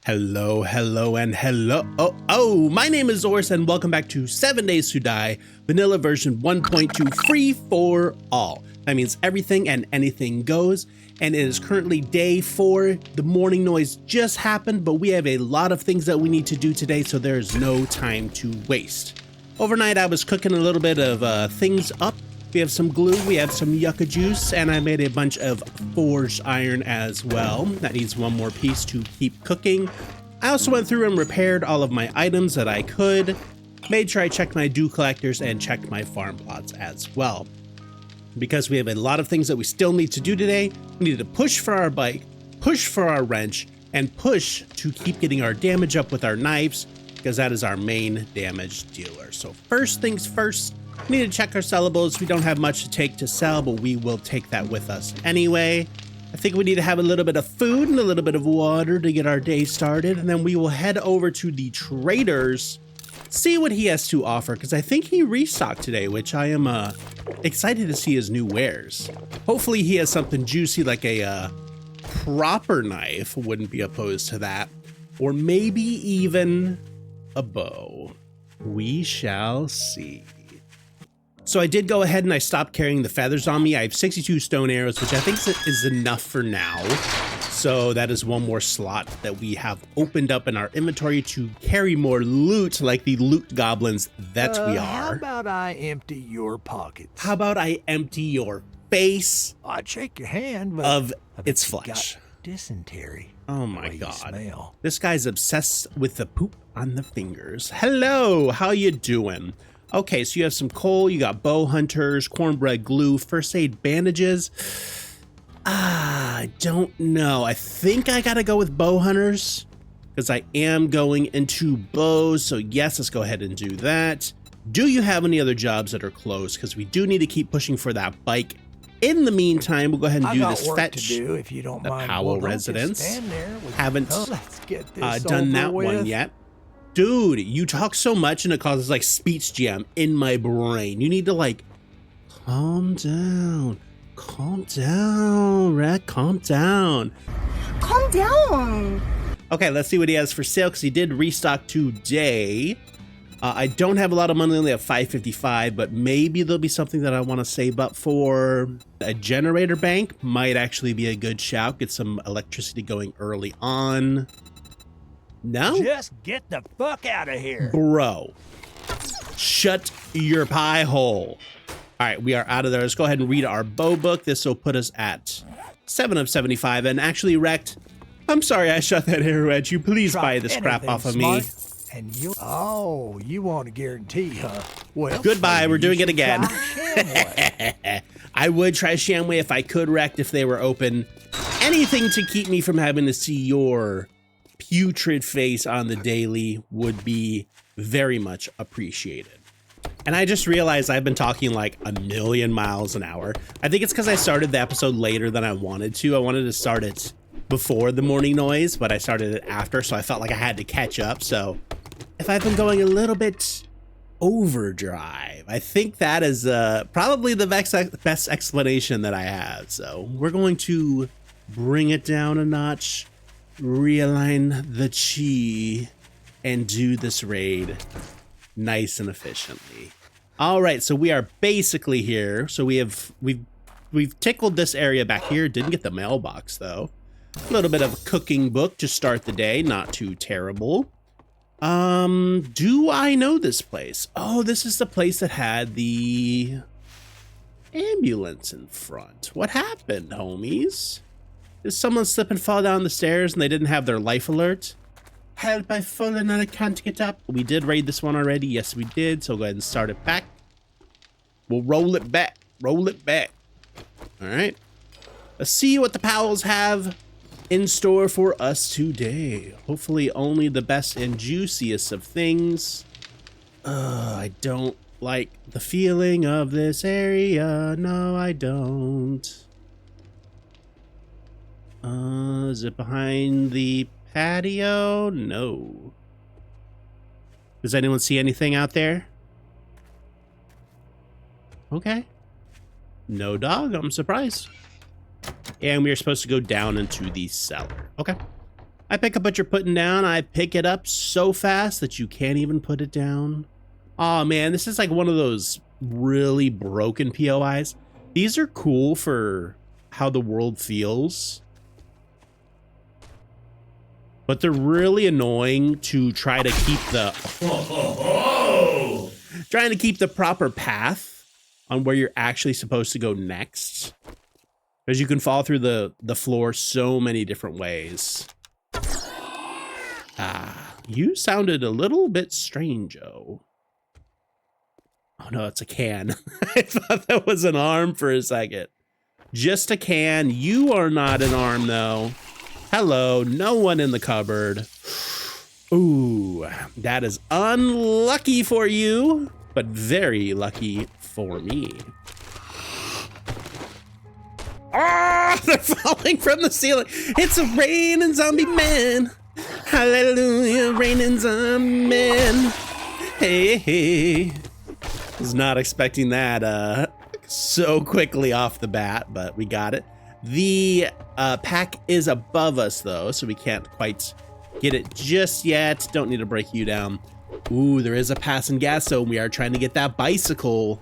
Hello, and hello. My name is Ors and welcome back to 7 Days to Die, vanilla version 1.2 free for all. That means everything and anything goes, and it is currently day 4. The morning noise just happened, but we have a lot of things that we need to do today, so there's no time to waste. Overnight, I was cooking a little bit of things up. We have some glue, we have some yucca juice, and I made a bunch of forged iron as well. That needs one more piece to keep cooking. I also went through and repaired all of my items that I could, made sure I checked my dew collectors and checked my farm plots as well. Because we have a lot of things that we still need to do today, we need to push for our bike, push for our wrench, and push to keep getting our damage up with our knives, because that is our main damage dealer. So first things first, we need to check our sellables. We don't have much to take to sell, but we will take that with us anyway. I think we need to have a little bit of food and a little bit of water to get our day started, and then we will head over to the traders, see what he has to offer, because I think he restocked today, which I am excited to see his new wares. Hopefully he has something juicy like a proper knife, wouldn't be opposed to that, or maybe even a bow. We shall see. So I did go ahead and I stopped carrying the feathers on me. I have 62 stone arrows, which I think is enough for now. So that is one more slot that we have opened up in our inventory to carry more loot like the loot goblins that we are. How about I empty your pockets? How about I empty your face? I'd shake your hand, but of its flesh. Got dysentery. Oh my God. God. This guy's obsessed with the poop on the fingers. Hello, how you doing? Okay, so you have some coal, you got bow hunters, cornbread glue, first aid bandages. I don't know. I think I gotta go with bow hunters because I am going into bows. So yes, let's go ahead and do that. Do you have any other jobs that are close? Because we do need to keep pushing for that bike. In the meantime, we'll go ahead and do this fetch. To do, if you don't the mind. Powell residence. Haven't let's get this done that with. one yet. Dude, you talk so much and it causes like speech jam in my brain. You need to like calm down, Rekt, calm down. Calm down. Okay, let's see what he has for sale because he did restock today. I don't have a lot of money, I only have 555, but maybe there'll be something that I want to save up for. A generator bank might actually be a good shout. Get some electricity going early on. No? Just get the fuck out of here. Bro, shut your pie hole. All right, we are out of there. Let's go ahead and read our bow book. This will put us at 7 of 75. And actually, Rekt, I'm sorry I shot that arrow at you. Please buy this crap off of me. And you want a guarantee, huh? Well, goodbye. We're doing it again. I would try Shamway if I could, Rekt, if they were open. Anything to keep me from having to see your putrid face on the daily would be very much appreciated. And I just realized I've been talking like a million miles an hour. I think it's because I started the episode later than I wanted to. I wanted to start it before the morning noise, but I started it after, so I felt like I had to catch up. So if I've been going a little bit overdrive, I think that is probably the best explanation that I have. So we're going to bring it down a notch, realign the chi, and do this raid nice and efficiently. All right, so we are basically here. So we've tickled this area back here. Didn't get the mailbox though. A little bit of a cooking book to start the day, not too terrible. Do I know this place? Oh, this is the place that had the ambulance in front. What happened, homies? Did someone slip and fall down the stairs and they didn't have their life alert? Help, I've fallen and I can't get up. We did raid this one already. Yes, we did. So go ahead and start it back. We'll roll it back. Roll it back. All right. Let's see what the Powells have in store for us today. Hopefully only the best and juiciest of things. I don't like the feeling of this area. No, I don't. Is it behind the patio? No. Does anyone see anything out there? Okay. No dog, I'm surprised. And we are supposed to go down into the cellar. Okay. I pick up what you're putting down. I pick it up so fast that you can't even put it down. Oh man, this is like one of those really broken POIs. These are cool for how the world feels, but they're really annoying to try to keep the trying to keep the proper path on where you're actually supposed to go next, because you can fall through the floor so many different ways. You sounded a little bit strange-o. Oh no, it's a can. I thought that was an arm for a second. Just a can. You are not an arm though. Hello, no one in the cupboard. Ooh, that is unlucky for you, but very lucky for me. Ah, they're falling from the ceiling. It's a raining zombie man. Hallelujah, raining zombie man. Hey, hey. Was not expecting that so quickly off the bat, but we got it. The pack is above us though, so we can't quite get it just yet. Don't need to break you down. Ooh, there is a pass and gas zone. We are trying to get that bicycle.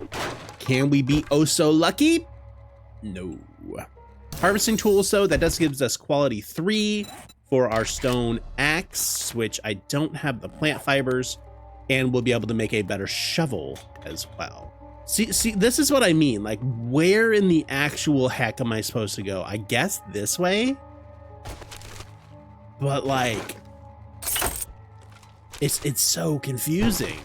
Can we be oh so lucky? No. Harvesting tools though, that does gives us quality 3 for our stone axe, which I don't have the plant fibers, and we'll be able to make a better shovel as well. See, this is what I mean. Like, where in the actual heck am I supposed to go? I guess this way, but like, it's so confusing.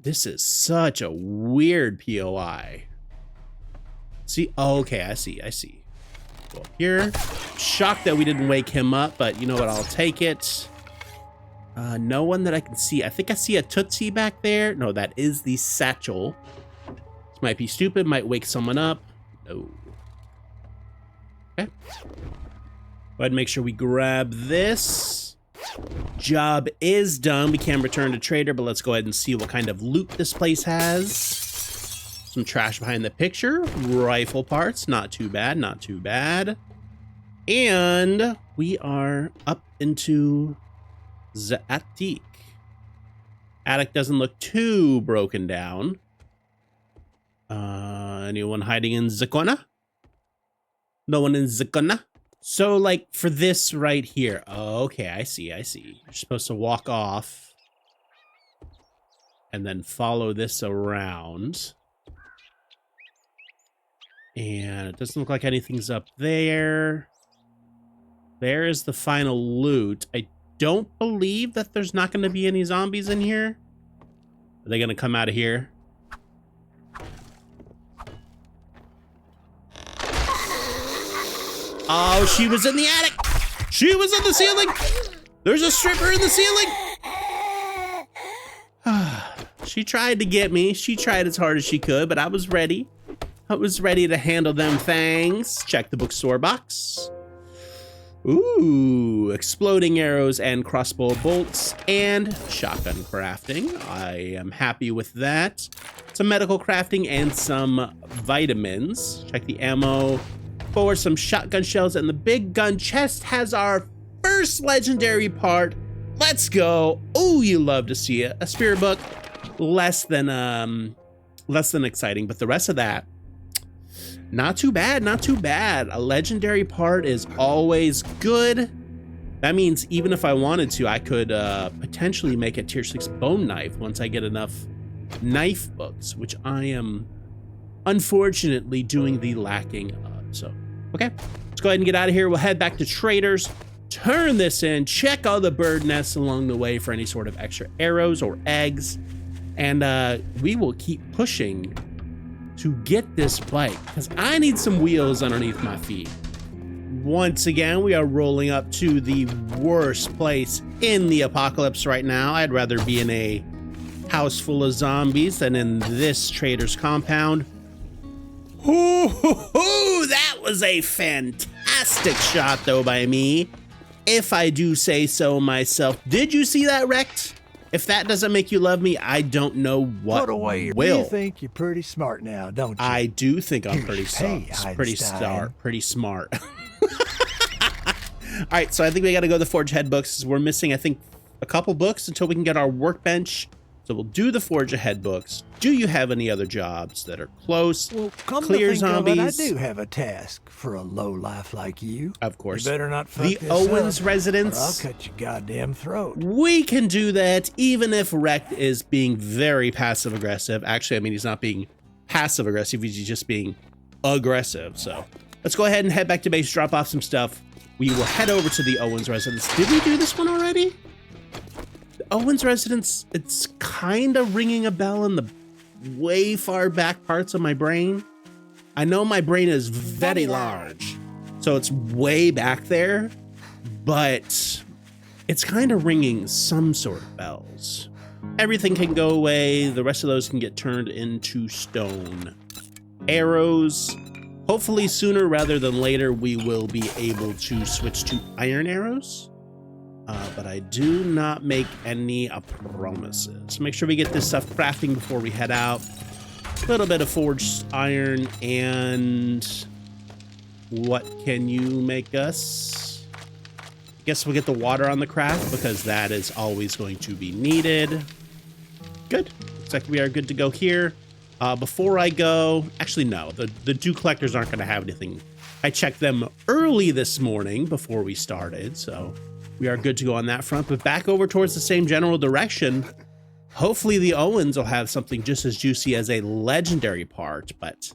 This is such a weird POI. See, oh, okay, I see. Go up here. Shocked that we didn't wake him up, but you know what? I'll take it. No one that I can see. I think I see a Tootsie back there. No, that is the satchel. This might be stupid, might wake someone up. No. Okay. Go ahead and make sure we grab this. Job is done. We can return to Trader, but let's go ahead and see what kind of loot this place has. Some trash behind the picture. Rifle parts. Not too bad, not too bad. And we are up into the attic. Attic doesn't look too broken down. Anyone hiding in the corner? No one in the corner? So like for this right here. Oh, okay, I see. You're supposed to walk off and then follow this around. And it doesn't look like anything's up there. There is the final loot. I don't believe that there's not going to be any zombies in here. Are they going to come out of here? Oh, she was in the attic. She was in the ceiling. There's a stripper in the ceiling. She tried to get me. She tried as hard as she could, but I was ready. I was ready to handle them things. Check the bookstore box. Ooh, exploding arrows and crossbow bolts and shotgun crafting. I am happy with that. Some medical crafting and some vitamins. Check the ammo for some shotgun shells, and the big gun chest has our first legendary part. Let's go. Oh, you love to see it. A spirit book, less than exciting, but the rest of that, not too bad, not too bad. A legendary part is always good. That means even if I wanted to, I could potentially make a tier 6 bone knife once I get enough knife books, which I am unfortunately doing the lacking of. So, okay, let's go ahead and get out of here. We'll head back to Trader's, turn this in, check all the bird nests along the way for any sort of extra arrows or eggs, and we will keep pushing to get this bike, because I need some wheels underneath my feet. Once again, we are rolling up to the worst place in the apocalypse right now. I'd rather be in a house full of zombies than in this Trader's compound. Ooh, that was a fantastic shot though by me, if I do say so myself. Did you see that, Rekt? If that doesn't make you love me, I don't know what Put away your will. You think you're pretty smart now, don't you? I do think I'm pretty Hey, smart. Pretty smart. All right, so I think we got to go to the Forge Ahead books. We're missing, I think, a couple books until we can get our workbench. So we'll do the Forge Ahead books. Do you have any other jobs that are close? Well, come Clear to think zombies. of it, I do have a task for a lowlife like you. Of course. You better not fuck The this Owens up, residence. or I'll cut your goddamn throat. We can do that even if Rekt is being very passive aggressive. Actually, I mean, he's not being passive aggressive. He's just being aggressive. So let's go ahead and head back to base, drop off some stuff. We will head over to the Owens residence. Did we do this one already? The Owens residence, it's kind of ringing a bell in the way far back parts of my brain. I know my brain is very large, so it's way back there, but it's kind of ringing some sort of bells. Everything can go away. The rest of those can get turned into stone. Arrows. Hopefully sooner rather than later, we will be able to switch to iron arrows. But I do not make any promises. Make sure we get this stuff crafting before we head out. A little bit of forged iron, and what can you make us? Guess we'll get the water on the craft because that is always going to be needed. Good. Looks like we are good to go here. Before I go, actually no, the dew collectors aren't going to have anything. I checked them early this morning before we started, so we are good to go on that front. But back over towards the same general direction. Hopefully the Owens will have something just as juicy as a legendary part, but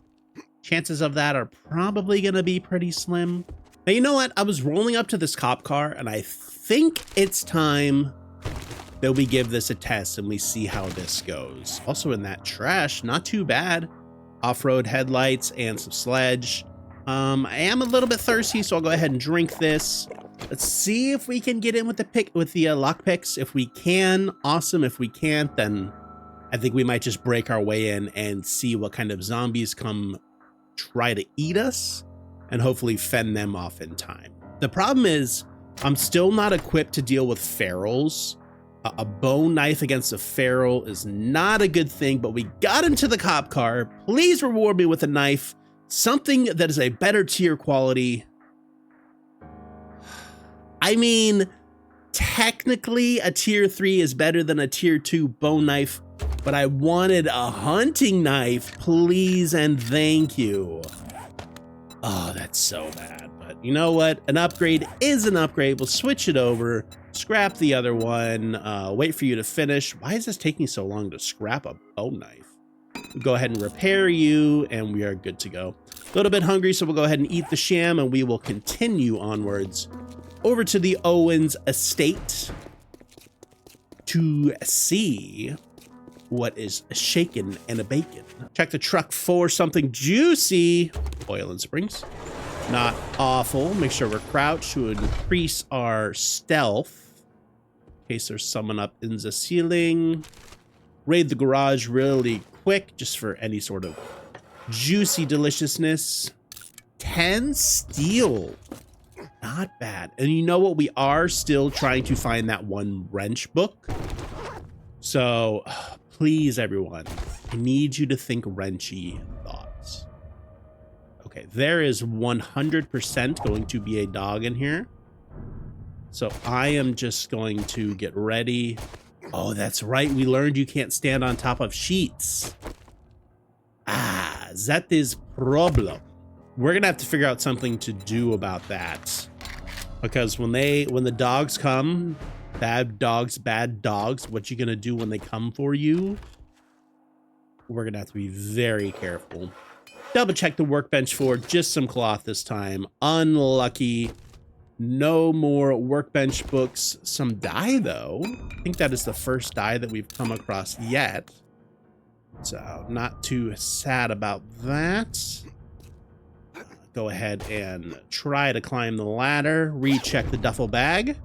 chances of that are probably going to be pretty slim. Now, you know what? I was rolling up to this cop car, and I think it's time that we give this a test and we see how this goes. Also in that trash, not too bad. Off-road headlights and some sledge. I am a little bit thirsty, so I'll go ahead and drink this. Let's see if we can get in with the lock picks. If we can, awesome. If we can't, then I think we might just break our way in and see what kind of zombies come try to eat us and hopefully fend them off in time. The problem is I'm still not equipped to deal with ferals. A bone knife against a feral is not a good thing, but we got into the cop car. Please reward me with a knife, something that is a better tier quality. I mean, technically a tier 3 is better than a tier 2 bone knife, but I wanted a hunting knife, please and thank you. Oh, that's so bad, but you know what? An upgrade is an upgrade. We'll switch it over, scrap the other one, wait for you to finish. Why is this taking so long to scrap a bone knife? We'll go ahead and repair you, and we are good to go. A little bit hungry, so we'll go ahead and eat the sham, and we will continue onwards over to the Owens estate to see what is shaken and a bacon. Check the truck for something juicy. Oil and springs. Not awful. Make sure we're crouched to increase our stealth in case there's someone up in the ceiling. Raid the garage really quick just for any sort of juicy deliciousness. 10 steel. Not bad. And you know what? We are still trying to find that one wrench book. So please, everyone, I need you to think wrenchy thoughts. Okay, there is 100% going to be a dog in here. So I am just going to get ready. Oh, that's right. We learned you can't stand on top of sheets. Ah, that is problem. We're gonna have to figure out something to do about that. Because when the dogs come, bad dogs, what you gonna do when they come for you? We're gonna have to be very careful. Double check the workbench for just some cloth this time. Unlucky. No more workbench books. Some dye though. I think that is the first dye that we've come across yet. So not too sad about that. Go ahead and try to climb the ladder. Recheck the duffel bag.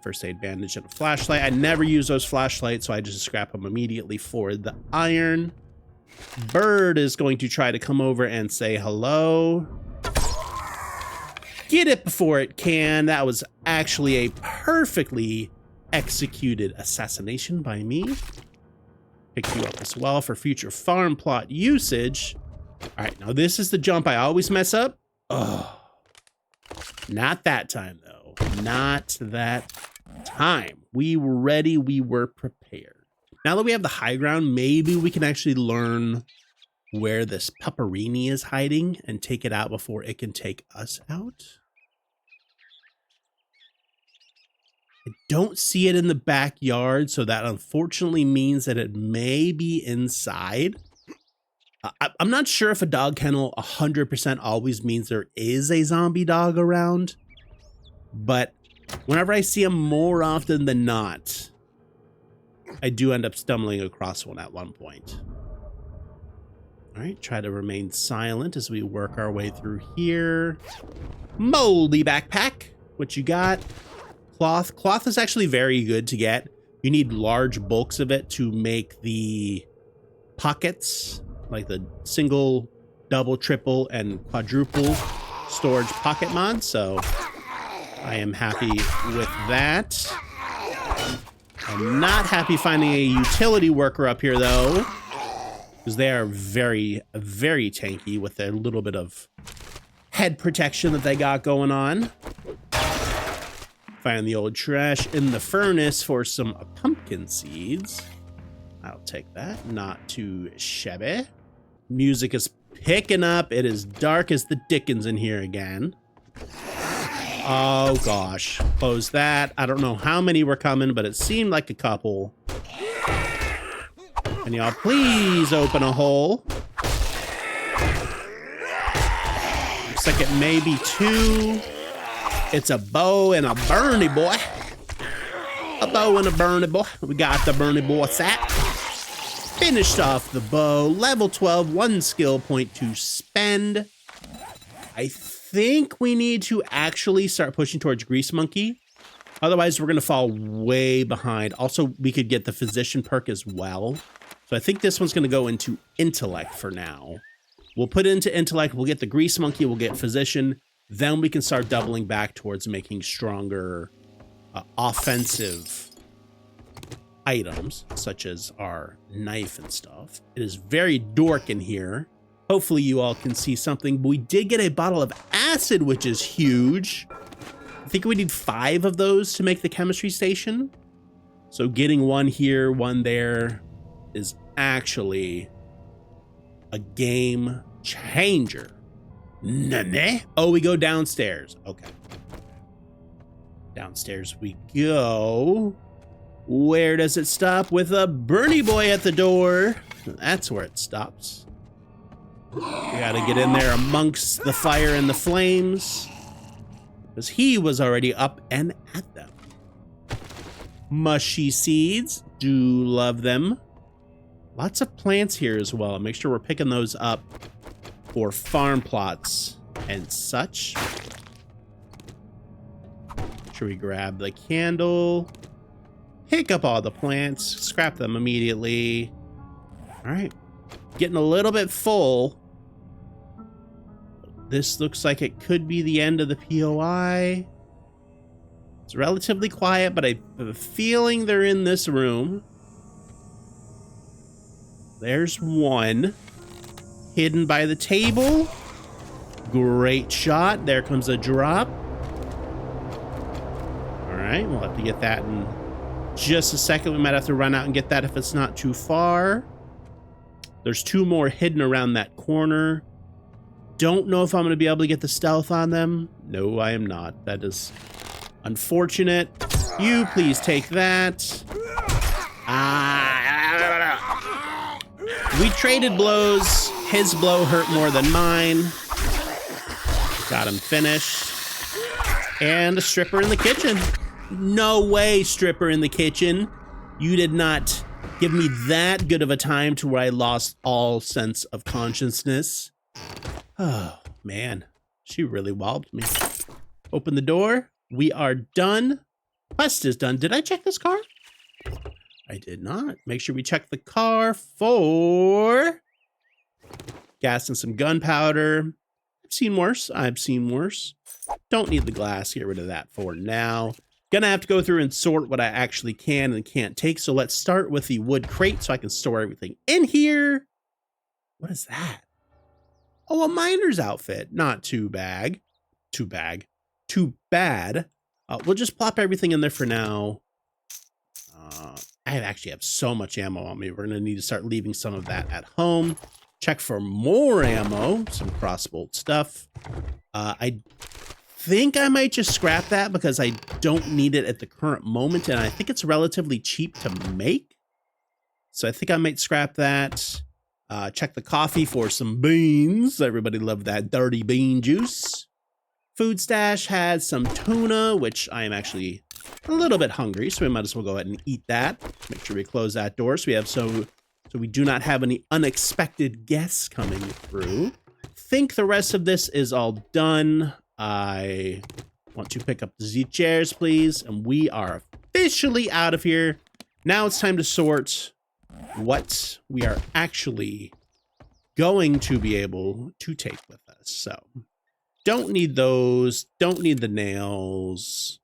First aid bandage and a flashlight. I never use those flashlights, so I just scrap them immediately for the iron. Bird is going to try to come over and say hello. Get it before it can. That was actually a perfectly executed assassination by me. Pick you up as well for future farm plot usage. All right, now this is the jump I always mess up. Oh. Not that time, though. Not that time. We were ready. We were prepared. Now that we have the high ground, maybe we can actually learn where this pupperini is hiding and take it out before it can take us out. I don't see it in the backyard, so that unfortunately means that it may be inside. I'm not sure if a dog kennel 100% always means there is a zombie dog around, but whenever I see them more often than not, I do end up stumbling across one at one point. All right, try to remain silent as we work our way through here. Moldy backpack, what you got? Cloth. Cloth is actually very good to get. You need large bulks of it to make the pockets, like the single, double, triple, and quadruple storage pocket mod. So I am happy with that. I'm not happy finding a utility worker up here though, because they are very, very tanky with their little bit of head protection that they got going on. Find the old trash in the furnace for some pumpkin seeds. I'll take that. Not too shabby. Music is picking up. It is dark as the dickens in here again. Oh gosh. Close that. I don't know how many were coming, but it seemed like a couple. Can y'all please open a hole? Looks like it may be two. It's a bow and a Bernie boy. A bow and a Bernie boy. We got the Bernie boy sack. Finished off the bow. Level 12, 1 skill point to spend. I think we need to actually start pushing towards Grease Monkey. Otherwise, we're going to fall way behind. Also, we could get the Physician perk as well. So I think this one's going to go into Intellect for now. We'll put it into Intellect. We'll get the Grease Monkey. We'll get Physician. Then we can start doubling back towards making stronger offensive items, such as our knife and stuff. It is very dork in here. Hopefully you all can see something. But we did get a bottle of acid, which is huge. I think we need 5 of those to make the chemistry station. So getting one here, one there is actually a game changer. Nane? Oh, we go downstairs. Okay. Downstairs we go. Where does it stop? With a Bernie boy at the door. That's where it stops. We gotta get in there amongst the fire and the flames, because he was already up and at them. Mushy seeds. Do love them. Lots of plants here as well. Make sure we're picking those up for farm plots and such. Should we grab the candle? Pick up all the plants, scrap them immediately. All right, getting a little bit full. This looks like it could be the end of the POI. It's relatively quiet, but I have a feeling they're in this room. There's one. Hidden by the table. Great shot. There comes a drop. All right, we'll have to get that in just a second. We might have to run out and get that if it's not too far. There's 2 more hidden around that corner. Don't know if I'm going to be able to get the stealth on them. No, I am not. That is unfortunate. You please take that. We traded blows. His blow hurt more than mine. Got him finished. And a stripper in the kitchen. No way, stripper in the kitchen. You did not give me that good of a time to where I lost all sense of consciousness. Oh, man. She really walloped me. Open the door. We are done. Quest is done. Did I check this car? I did not. Make sure we check the car for gas and some gunpowder. I've seen worse. I've seen worse. Don't need the glass. Get rid of that for now. Gonna have to go through and sort what I actually can and can't take. So let's start with the wood crate so I can store everything in here. What is that? Oh, a miner's outfit. Not too bad. too bad. We'll just plop everything in there for now. I actually have so much ammo on me. We're going to need to start leaving some of that at home. Check for more ammo, some crossbolt stuff. I think I might just scrap that because I don't need it at the current moment, and I think it's relatively cheap to make. So I think I might scrap that. Check the coffee for some beans. Everybody loved that dirty bean juice. Food stash has some tuna, which I am actually a little bit hungry, so we might as well go ahead and eat that. Make sure we close that door so we do not have any unexpected guests coming through. Think the rest of this is all done. I want to pick up the Z chairs, please, and we are officially out of here. Now it's time to sort what we are actually going to be able to take with us. So don't need those, don't need the nails.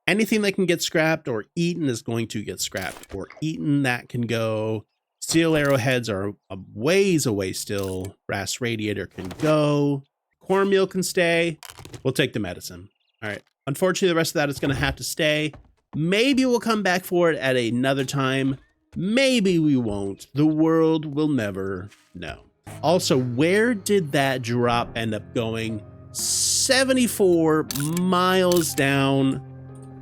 Anything that can get scrapped or eaten is going to get scrapped or eaten. That can go. Steel arrowheads are a ways away still. Brass radiator can go. Cornmeal can stay. We'll take the medicine. All right. Unfortunately, the rest of that is going to have to stay. Maybe we'll come back for it at another time. Maybe we won't. The world will never know. Also, where did that drop end up going? 74 miles down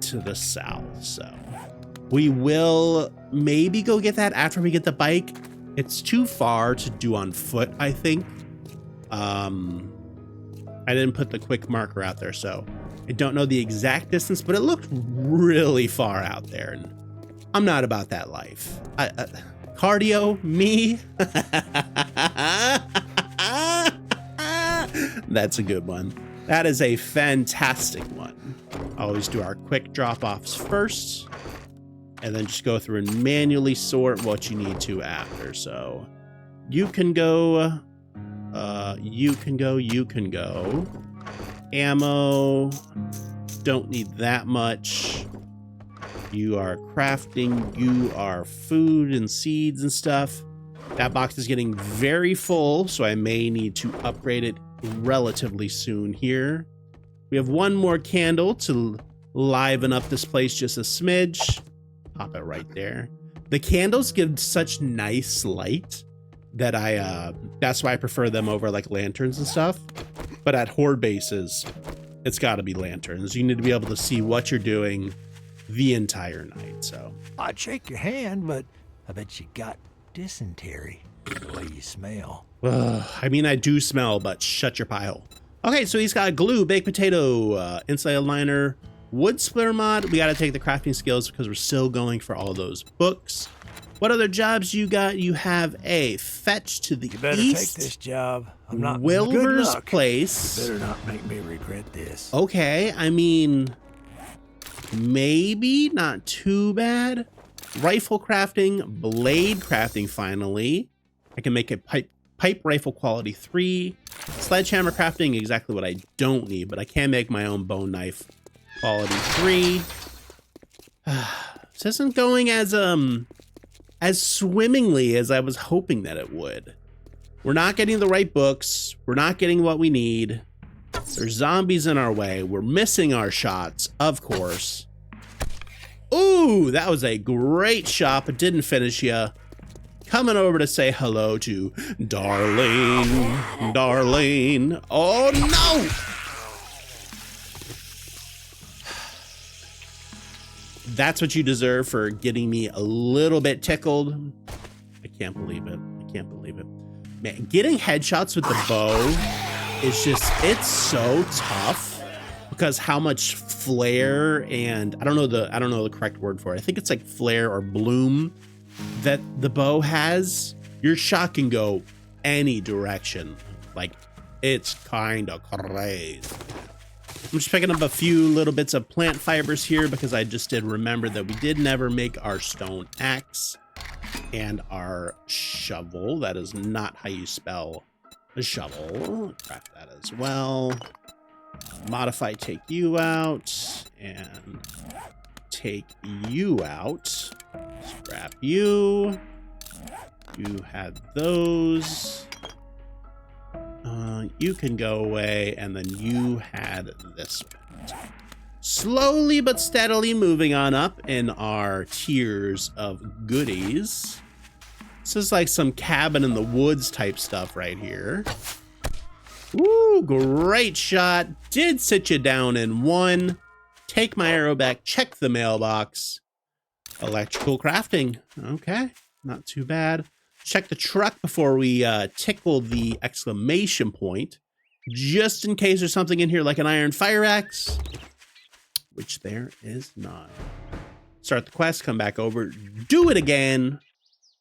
to the south. So we will maybe go get that after we get the bike. It's too far to do on foot, I think. I didn't put the quick marker out there, so I don't know the exact distance, but it looked really far out there, and I'm not about that life. Cardio, me. That's a good one. That is a fantastic one. Always do our quick drop-offs first, and then just go through and manually sort what you need to after. So you can go, you can go, you can go. Ammo, don't need that much. You are crafting, you are food and seeds and stuff. That box is getting very full, so I may need to upgrade it relatively soon here. We have one more candle to liven up this place just a smidge. Pop it right there. The candles give such nice light that that's why I prefer them over like lanterns and stuff. But at horde bases, it's got to be lanterns. You need to be able to see what you're doing the entire night. So I'd shake your hand, but I bet you got dysentery the way you smell. I mean, I do smell, but shut your pie hole. Okay, so he's got glue, baked potato, insulated liner, wood splitter mod. We got to take the crafting skills because we're still going for all those books. What other jobs you got? You have a fetch to the You better east. take this job. I'm not Wilbur's good luck. place. You better not make me regret this. Okay, I mean, maybe not too bad. Rifle crafting, blade crafting finally. I can make a pipe rifle quality 3. Sledgehammer crafting, exactly what I don't need, but I can make my own bone knife quality 3. This isn't going as swimmingly as I was hoping that it would. We're not getting the right books. We're not getting what we need. There's zombies in our way. We're missing our shots, of course. Ooh, that was a great shot, but didn't finish ya. Coming over to say hello to Darlene. Darlene. Oh no! That's what you deserve for getting me a little bit tickled. I can't believe it. I can't believe it. Man, getting headshots with the bow is just, it's so tough because how much flare and I don't know the correct word for it. I think it's like flare or bloom that the bow has. Your shot can go any direction. Like, it's kind of crazy. I'm just picking up a few little bits of plant fibers here because I just did remember that we did never make our stone axe and our shovel. That is not how you spell a shovel. Craft that as well. Modify, take you out, and take you out. Scrap you. You had those. You can go away, and then you had this one. Slowly but steadily moving on up in our tiers of goodies. This is like some cabin in the woods type stuff right here. Ooh, great shot. Did sit you down in one. Take my arrow back, check the mailbox. Electrical crafting. Okay, not too bad. Check the truck before we tickle the exclamation point. Just in case there's something in here like an iron fire axe. Which there is not. Start the quest, come back over, do it again.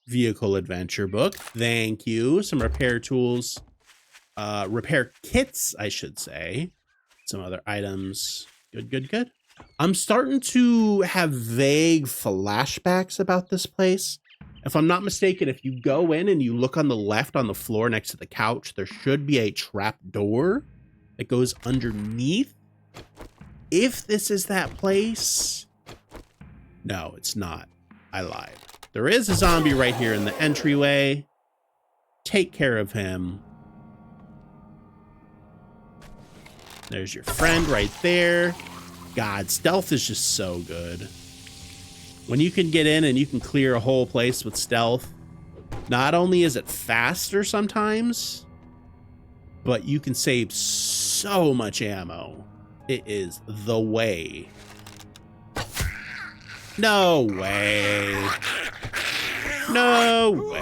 Vehicle adventure book. Thank you. Some repair tools. Repair kits, I should say. Some other items. Good, good, good. I'm starting to have vague flashbacks about this place. If I'm not mistaken, if you go in and you look on the left on the floor next to the couch, there should be a trap door that goes underneath. If this is that place, no, it's not. I lied. There is a zombie right here in the entryway. Take care of him. There's your friend right there. God, stealth is just so good. When you can get in and you can clear a whole place with stealth, not only is it faster sometimes, but you can save so much ammo. It is the way. No way. No way.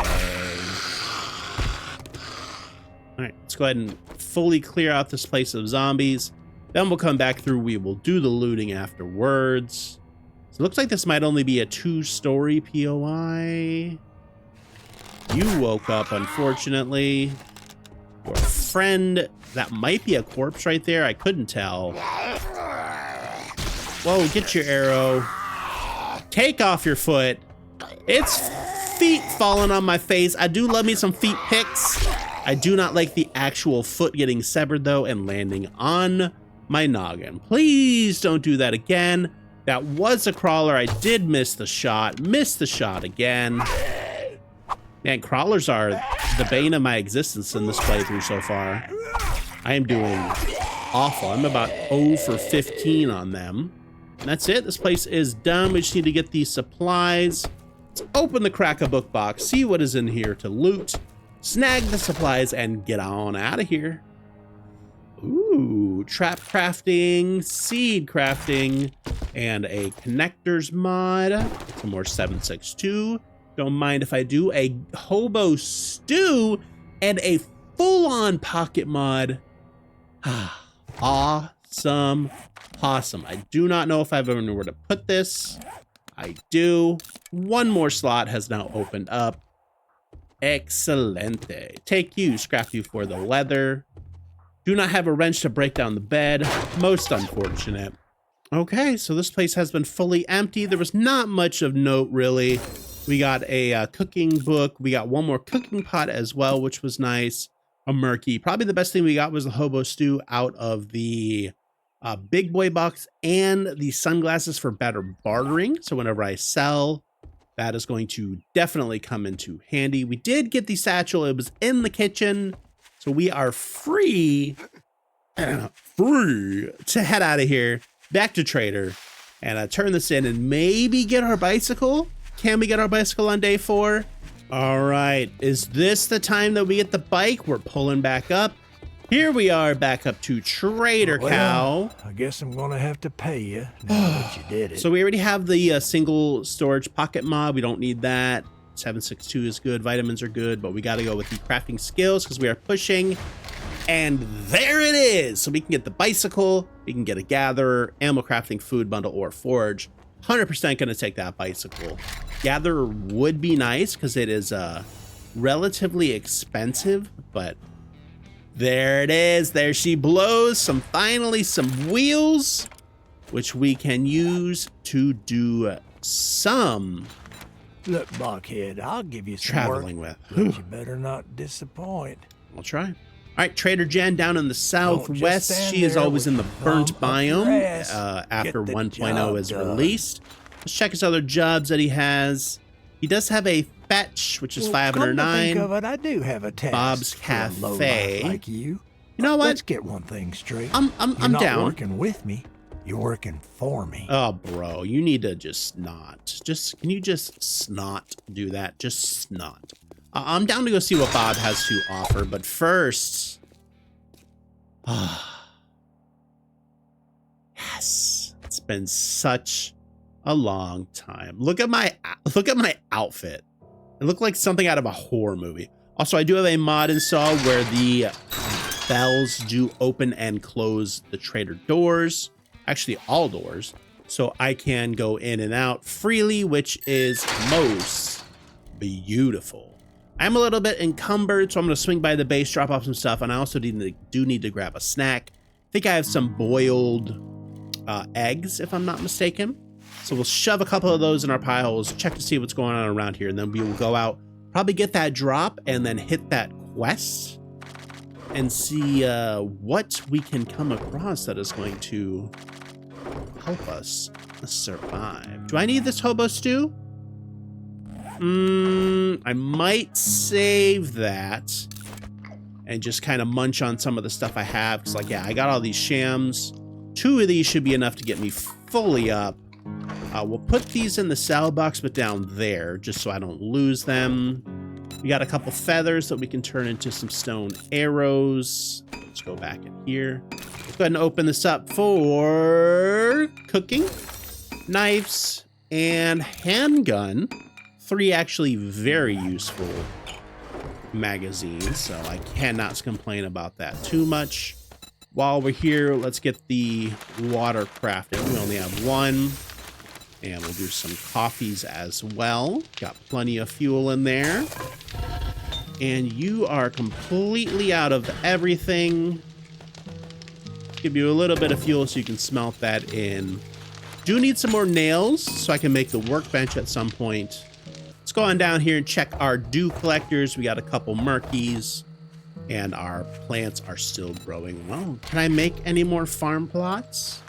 All right, let's go ahead and fully clear out this place of zombies. Then we'll come back through. We will do the looting afterwards. So it looks like this might only be a 2-story POI. You woke up, unfortunately. Your friend, that might be a corpse right there. I couldn't tell. Whoa, get your arrow. Take off your foot. It's feet falling on my face. I do love me some feet picks. I do not like the actual foot getting severed though and landing on my noggin. Please don't do that again. That was a crawler. I did miss the shot. Missed the shot again. Man, crawlers are the bane of my existence in this playthrough so far. I am doing awful. I'm about 0 for 15 on them. And that's it. This place is done. We just need to get these supplies. Let's open the crack-a-book box, see what is in here to loot, snag the supplies, and get on out of here. Ooh, trap crafting, seed crafting, and a connectors mod. Some more 762. Don't mind if I do. A hobo stew and a full-on pocket mod. Awesome. Awesome. I do not know if I've ever known where to put this. I do. One more slot has now opened up. Excelente. Take you, scrap you for the leather. Do not have a wrench to break down the bed. Most unfortunate. Okay, so this place has been fully empty. There was not much of note, really. We got a cooking book. We got one more cooking pot as well, which was nice. A murky. Probably the best thing we got was the hobo stew out of the big boy box and the sunglasses for better bartering. So whenever I sell, that is going to definitely come into handy. We did get the satchel. It was in the kitchen. So we are free to head out of here, back to Trader, and turn this in and maybe get our bicycle. Can we get our bicycle on day 4? All right. Is this the time that we get the bike? We're pulling back up. Here we are back up to Trader Cow. I guess I'm going to have to pay you now that you did it. So we already have the single storage pocket mod. We don't need that. 762 is good. Vitamins are good, but we got to go with the crafting skills because we are pushing. And there it is. So we can get the bicycle. We can get a gatherer, ammo crafting, food bundle, or forge. 100% going to take that bicycle. Gatherer would be nice because it is relatively expensive, but there it is. There she blows. Finally some wheels, which we can use to do some Look, Blockhead, I'll give you some traveling work, with. but you better not disappoint. We'll try. All right, Trader Jen down in the southwest. stand She is there always in the with burnt thumb up your biome ass. after Get the 1.0 is job done. released. Let's check his other jobs that he has. He does have a fetch, which is Well, come to 509. think of it, I do have a task Bob's for a lowlife Cafe. like you. You know what? Let's get one thing straight. I'm You're not down. working with me. You're working for me. Oh, bro, you need to just not. Can you just snot do that? Just snot. I'm down to go see what Bob has to offer, but first, yes, it's been such a long time. Look at my outfit. It looked like something out of a horror movie. Also, I do have a mod installed where the bells do open and close the trader doors. Actually, all doors. So I can go in and out freely, which is most beautiful. I'm a little bit encumbered, so I'm going to swing by the base, drop off some stuff, and I also do need to grab a snack. I think I have some boiled eggs, if I'm not mistaken. So we'll shove a couple of those in our piles, check to see what's going on around here, and then we will go out, probably get that drop, and then hit that quest and see what we can come across that is going to help us survive. Do I need this hobo stew? I might save that and just kind of munch on some of the stuff I have. Because, like, yeah, I got all these shams. 2 of these should be enough to get me fully up. We'll put these in the sell box, but down there, just so I don't lose them. We got a couple feathers that we can turn into some stone arrows. Let's go back in here. Let's go ahead and open this up for cooking, knives, and handgun. 3 actually very useful magazines, so I cannot complain about that too much. While we're here, let's get the water crafted. We only have 1. And we'll do some coffees as well. Got plenty of fuel in there. And you are completely out of everything. Give you a little bit of fuel so you can smelt that in. Do need some more nails so I can make the workbench at some point. Let's go on down here and check our dew collectors. We got a couple murkies. And our plants are still growing well. Can I make any more farm plots?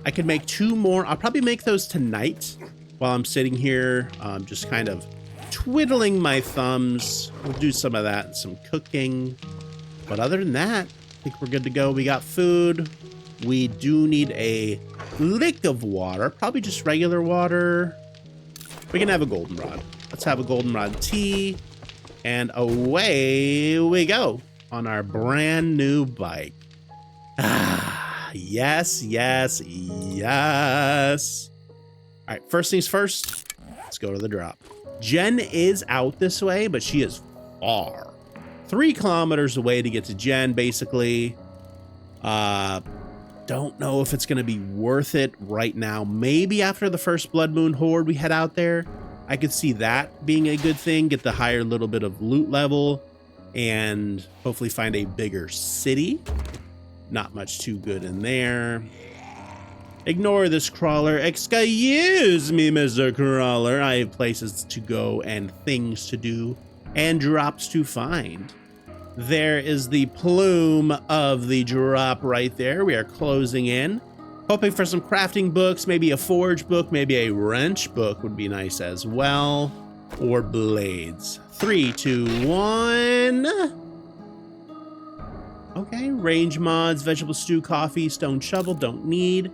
I could make 2 more. I'll probably make those tonight while I'm sitting here, just kind of twiddling my thumbs. We'll do some of that, some cooking. But other than that, I think we're good to go. We got food. We do need a lick of water, probably just regular water. We can have a goldenrod. Let's have a goldenrod tea. And away we go on our brand new bike. Yes, yes, yes. All right, first things first, let's go to the drop. Jen is out this way, but she is far. 3 kilometers away to get to Jen, basically. Don't know if it's going to be worth it right now. Maybe after the first Blood Moon Horde we head out there. I could see that being a good thing. Get the higher little bit of loot level and hopefully find a bigger city. Not much too good in there. Ignore this crawler. Excuse me, Mr. Crawler. I have places to go and things to do and drops to find. There is the plume of the drop right there. We are closing in. Hoping for some crafting books, maybe a forge book, maybe a wrench book would be nice as well. Or blades. 3, 2, 1. Okay, range mods, vegetable stew, coffee, stone shovel, don't need.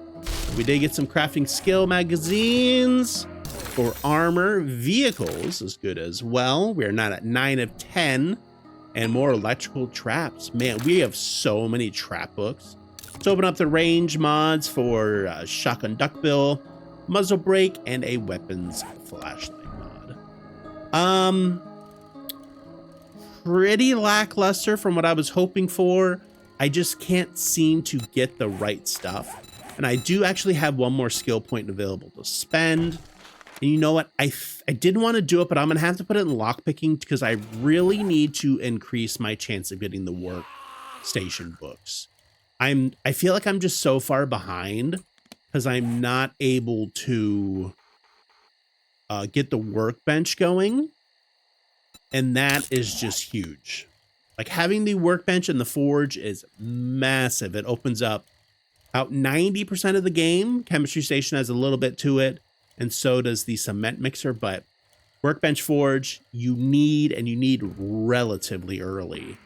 We did get some crafting skill magazines for armor. Vehicles is good as well. We are not at 9 of 10. And more electrical traps. Man, we have so many trap books. Let's open up the range mods for shotgun duckbill, muzzle brake, and a weapons flashlight mod. Pretty lackluster from what I was hoping for. I just can't seem to get the right stuff. And I do actually have 1 more skill point available to spend. And you know what? I didn't want to do it, but I'm going to have to put it in lockpicking because I really need to increase my chance of getting the workstation books. I feel like I'm just so far behind because I'm not able to get the workbench going. And that is just huge. Like having the workbench and the forge is massive. It opens up about 90% of the game. Chemistry Station has a little bit to it. And so does the cement mixer. But workbench forge, you need relatively early.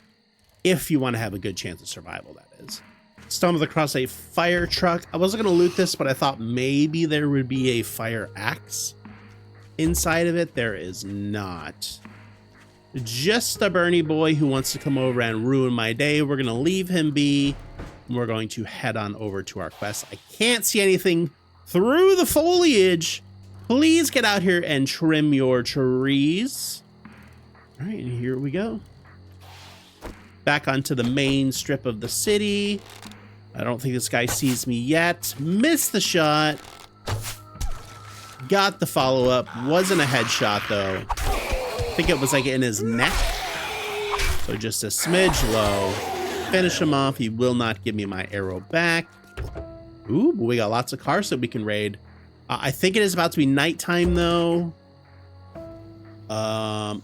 If you want to have a good chance of survival, that is. Stumbled across a fire truck. I wasn't going to loot this, but I thought maybe there would be a fire axe inside of it. There is not. Just a Bernie boy who wants to come over and ruin my day. We're going to leave him be. We're going to head on over to our quest. I can't see anything through the foliage. Please get out here and trim your trees. All right, and here we go. Back onto the main strip of the city. I don't think this guy sees me yet. Missed the shot. Got the follow-up. Wasn't a headshot, though. I think it was like in his neck. So just a smidge low. Finish him off. He will not give me my arrow back. Ooh, but we got lots of cars that we can raid. I think it is about to be nighttime, though.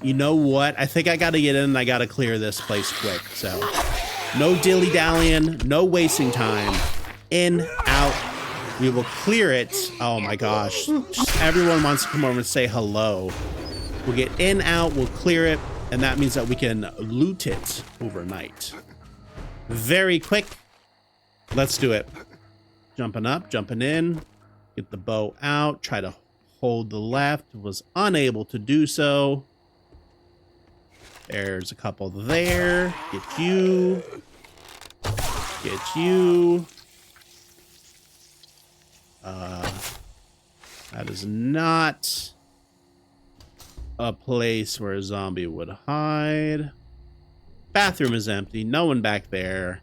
You know what? I think I got to get in and I got to clear this place quick. So no dilly-dallying, no wasting time. In, out. We will clear it. Oh my gosh. Just everyone wants to come over and say hello. We'll get in, out, we'll clear it. And that means that we can loot it overnight. Very quick. Let's do it. Jumping up, jumping in. Get the bow out. Try to hold the left. Was unable to do so. There's a couple there. Get you. Get you. That is not a place where a zombie would hide. Bathroom is empty. No one back there.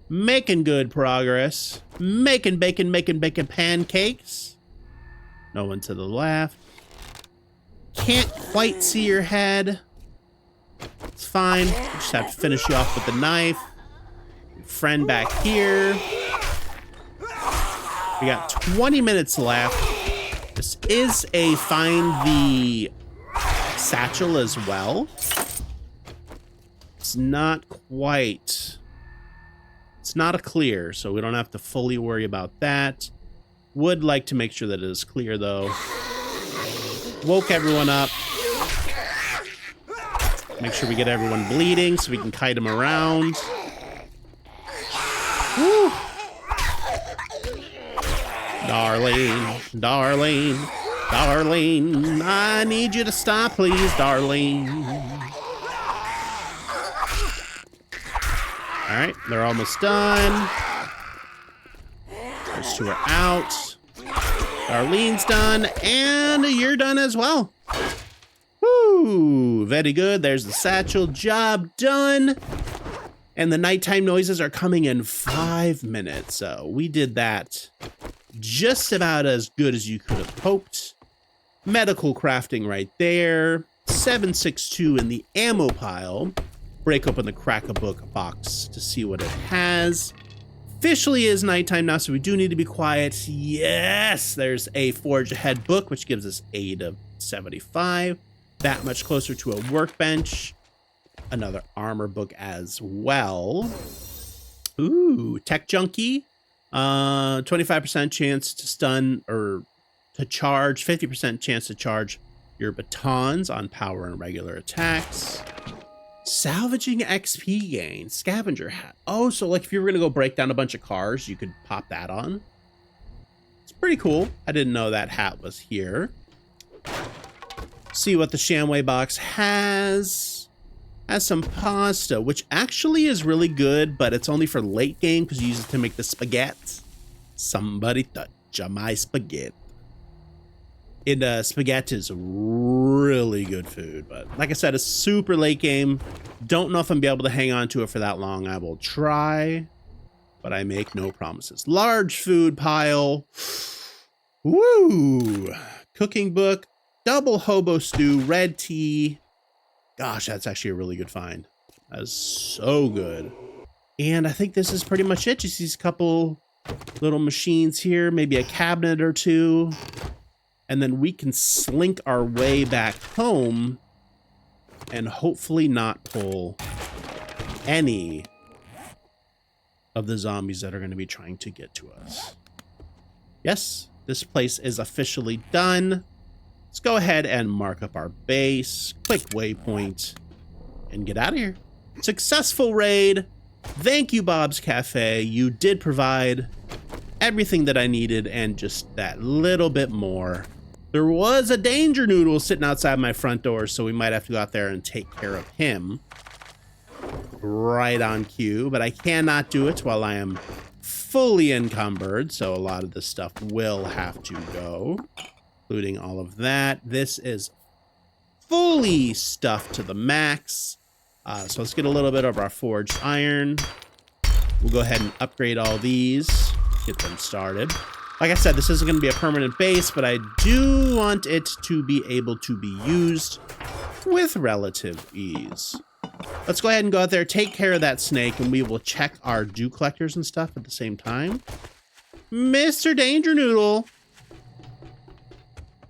Making good progress. Making bacon pancakes. No one to the left. Can't quite see your head. It's fine. Just have to finish you off with the knife. Friend back here. We got 20 minutes left. This is a find the satchel as well. It's not quite. It's not a clear, so we don't have to fully worry about that. Would like to make sure that it is clear, though. Woke everyone up. Make sure we get everyone bleeding so we can kite them around. Woo. Darlene, Darlene, Darlene, I need you to stop, please, Darlene. All right, they're almost done. Those two are out. Darlene's done, and you're done as well. Woo, very good. There's the satchel. Job done. And the nighttime noises are coming in 5 minutes. So we did that just about as good as you could have hoped. Medical crafting right there. 762 in the ammo pile. Break open the crack-a-book box to see what it has. Officially is nighttime now, so we do need to be quiet. Yes, there's a Forge Ahead book, which gives us 8 of 75. That much closer to a workbench. Another armor book as well. Ooh, Tech Junkie. 25% chance to stun or to charge. 50% chance to charge your batons on power and regular attacks. Salvaging XP gain. Scavenger hat. Oh, so like if you were going to go break down a bunch of cars, you could pop that on. It's pretty cool. I didn't know that hat was here. See what the Shamway box has. Has some pasta, which actually is really good, but it's only for late game because you use it to make the spaghetti. Somebody touch my spaghetti. Spaghetti is really good food, but like I said, it's super late game. Don't know if I'm gonna be able to hang on to it for that long. I will try, but I make no promises. Large food pile. Woo! Cooking book, double hobo stew, red tea. Gosh, that's actually a really good find. That is so good. And I think this is pretty much it. Just these couple little machines here, maybe a cabinet or two. And then we can slink our way back home and hopefully not pull any of the zombies that are going to be trying to get to us. Yes, this place is officially done. Let's go ahead and mark up our base, quick waypoint, and get out of here. Successful raid. Thank you, Bob's Cafe. You did provide everything that I needed and just that little bit more. There was a danger noodle sitting outside my front door, so we might have to go out there and take care of him. Right on cue, but I cannot do it while I am fully encumbered, so a lot of this stuff will have to go, including all of that. This is fully stuffed to the max. So let's get a little bit of our forged iron. We'll go ahead and upgrade all these, get them started. Like I said, this isn't going to be a permanent base, but I do want it to be able to be used with relative ease. Let's go ahead and go out there, take care of that snake, and we will check our dew collectors and stuff at the same time. Mr. Danger Noodle,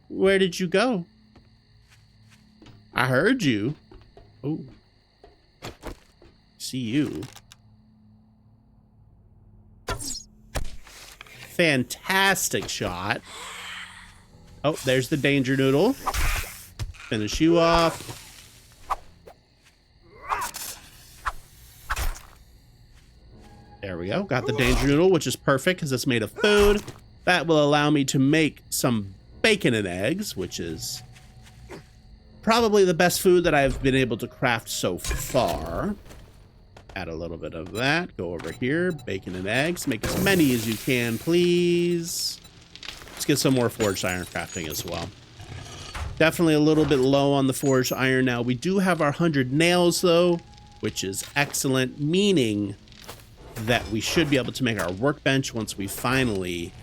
where did you go? I heard you. Oh. See you. Fantastic shot. Oh, there's the danger noodle. Finish you off. There we go. Got the danger noodle, which is perfect because it's made of food. That will allow me to make some bacon and eggs, which is probably the best food that I've been able to craft so far. Add a little bit of that. Go over here. Bacon and eggs. Make as many as you can, please. Let's get some more forged iron crafting as well. Definitely a little bit low on the forged iron now. We do have our 100 nails, though, which is excellent, meaning that we should be able to make our workbench once we finally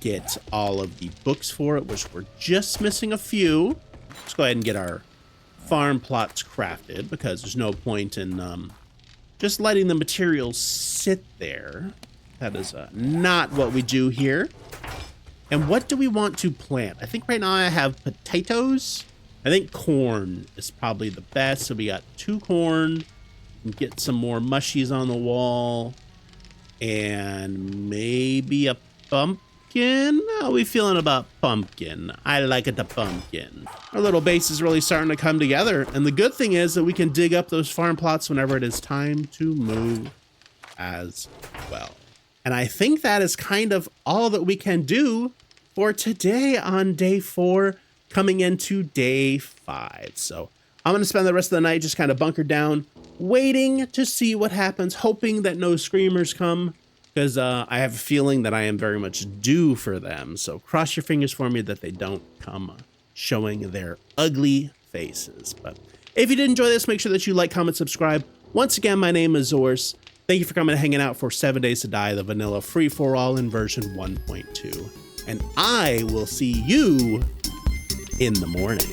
get all of the books for it, which we're just missing a few. Let's go ahead and get our farm plots crafted because there's no point in just letting the materials sit there. That is not what we do here. And what do we want to plant? I think right now I have potatoes. I think corn is probably the best. So we got 2 corn. And get some more mushies on the wall. And maybe a pumpkin? How are we feeling about pumpkin? I like it, the pumpkin. Our little base is really starting to come together. And the good thing is that we can dig up those farm plots whenever it is time to move as well. And I think that is kind of all that we can do for today on day 4, coming into day 5. So I'm going to spend the rest of the night just kind of bunkered down, waiting to see what happens, hoping that no screamers come, because I have a feeling that I am very much due for them. So cross your fingers for me that they don't come showing their ugly faces. But if you did enjoy this, make sure that you like, comment, subscribe. Once again, my name is Zorse. Thank you for coming and hanging out for 7 Days to Die, the vanilla free-for-all in version 1.2. And I will see you in the morning.